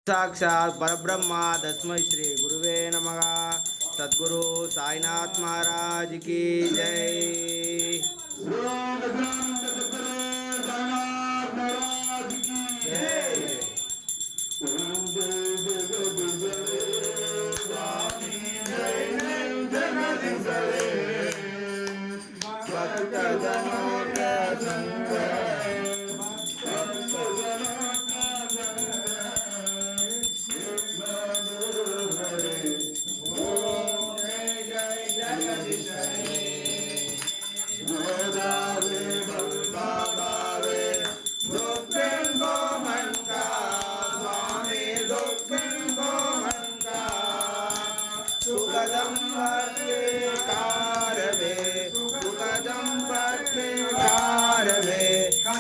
साक्षात् परब्रह्मा तस्मै श्री गुरुवे नमः। सद्गुरु साईनाथ महाराज की जय।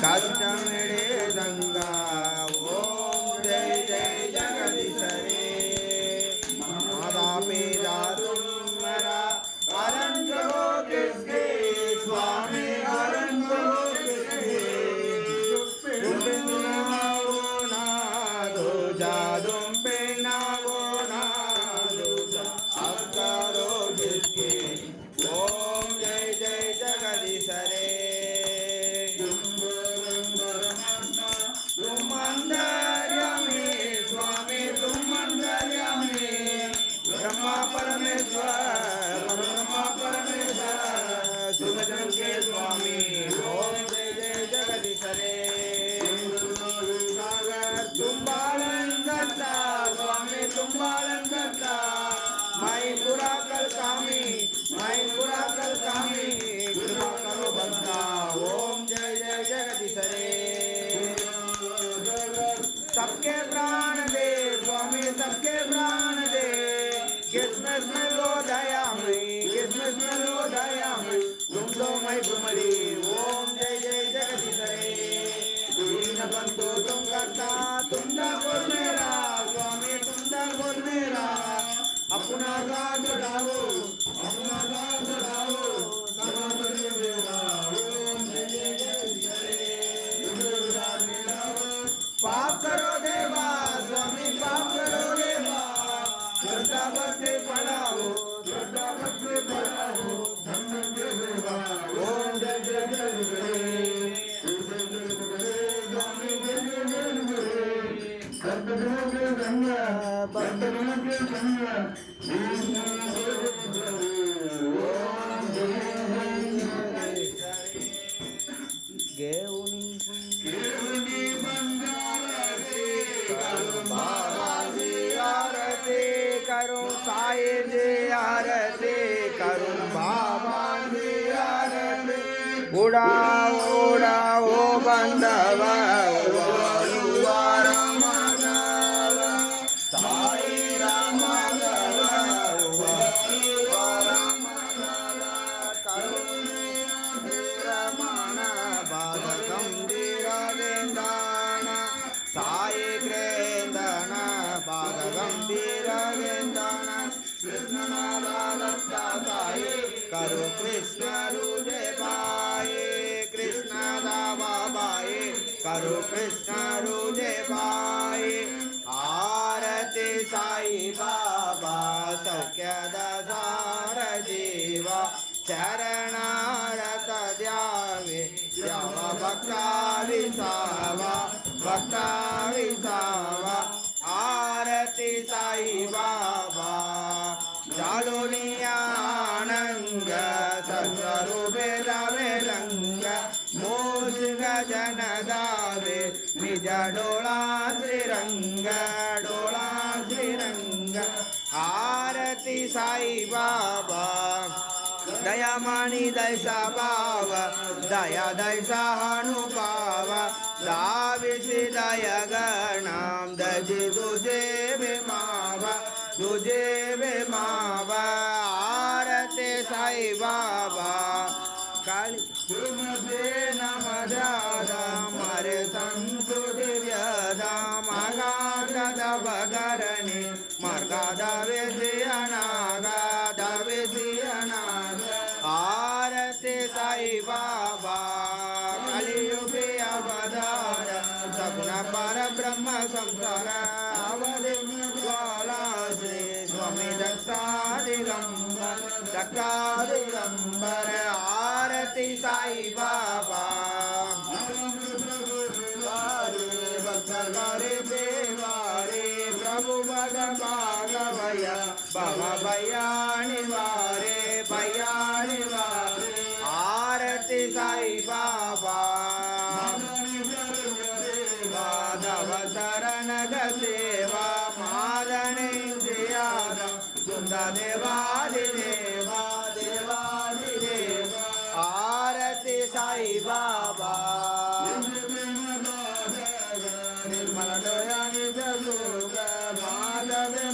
कष्टमिड़े गंगा ओम जय जय जगदीश रे। माता पिता तुम्हारा अरंग हो किसके स्वामी अरंग हो किसके। तुम नावो ना दो जादुम पे नावो ना दो अब करो किसके। ओम जय जय जगदीश रे। के स्वामी ओम जय जय जगदीश रे। तुम पालन करता स्वामी तुम पालन करता माई पूरा कर कामी माई पूरा कर कामी कृपा करो बनता। ओम जय जय जगदीश रे। सबके प्राण दे स्वामी सबके प्राण दे किसमस में लो दया में किसमस में लो दया में तुम तो मैं भ्रमरी। ओम जय जय जगदीश रे। दीन बंधु तुम करता तुम ठाकुर मेरा स्वामी तुम ठाकुर मेरा। अपना गान बढ़ाओ अपना गान बढ़ाओ सर्वत्र मेरा। ओम जय जय जगदीश रे। पाप करो देवा स्वामी पाप करो देवा श्रद्धा भक्ति बढ़ाओ श्रद्धा भक्ति बढ़ाओ देवा। ओम जय जय जय करुण साई जी आरती करुण बाबा जी आरती। उड़ाओ उड़ाओ बंदवा साई राम रमण बाधकं धीरवेदान साई क्रेंदन बाधगंभीर करो कृष्ण रुजे पाए कृष्ण दावा बाए करो कृष्ण रुजे पाए। आरती साई बाबा सौख्य दार जीवा चरणारत द्यावे द्यावा भक्ता विसावा। आरती साई बाबा जालोनी आनंग सस्वरूपे दावे रंग मोज गजन दावे निज डोळा श्रीरंग आरती साई बाबा दया मानी दैसा भाव दया दैसा अनुभाव दाविसी दय गणाम दजी तुझे बेमावा। आरती साई बाबा काली तुमसे नम दादा मारे संतु दिव्यदा मागा बगरणी मार्गा दावे अनागा आरती साई बाबा कलियुगे अवतार सगुण पर ब्रह्म संसार अवतार साई बाबा करे देवारे प्रभु भग भागवया बाबा भयानि वारे आरती साई बाबा माधव शरण सेवा मादने देवादिदेवा आरती साई बाबा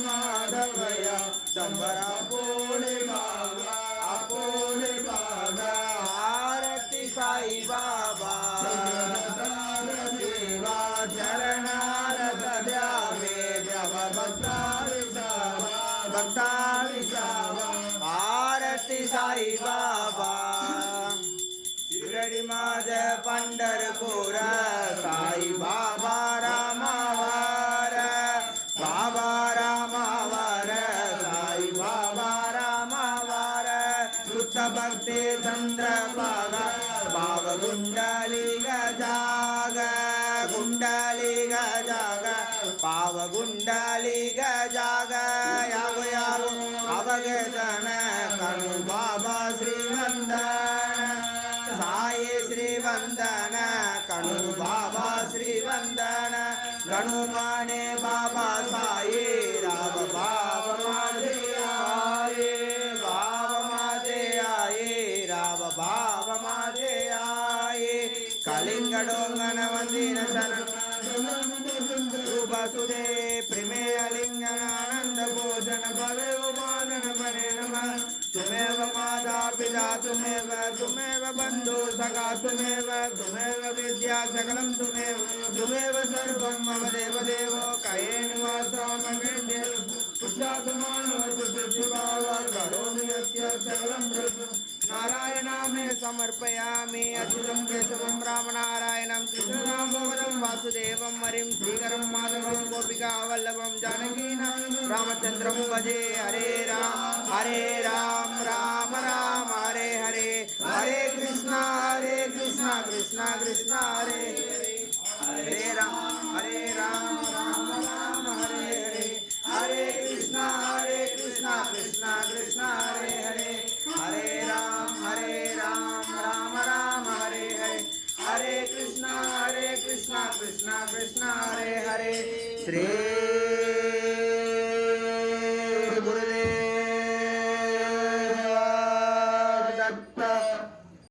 माधवया शंभरा पोले बाबा आरती साई बाबा देवा चरणारत द्यावे द्याव भक्ता आरती साई बाबा शिरडी माझ पंढरपूर साई बाबा रामावर साई बाबा रामावर वृत्त भक्ती चंद्रभागा भाव गुंडली गजाग पाव गुंडली गजाग यागो अवगेतन कनु बाबा श्रीवंदन साई श्रीवंदन कनु बाबा श्रीवंदन गणु माने बाबा साई राव बाबा माते आए राव बाबा माते आए कलिंग डोंगन वंदिन सुदे प्रेमे अलिंगन आनंद भोजन भवे उमानन परे नमः तुमेव माता पिता तुमेव बंधु सखा तुमेव विद्या सकलं तुमेव सर्वं मम देव देवो कायेन वाचा ममेन्द्य पुष्टात्मानो तुष्टिभावा करोमि यस्य सकलं नारायणा मे समर्पयामि अच्युतं केशवं रामनारायणं कृष्णदामोदरं वासुदेवं हरिं श्रीकरं माधवं गोपिका वल्लभं जानकीनां रामचन्द्रं भजे हरे राम राम राम हरे हरे हरे कृष्णा कृष्णा कृष्णा हरे हरे राम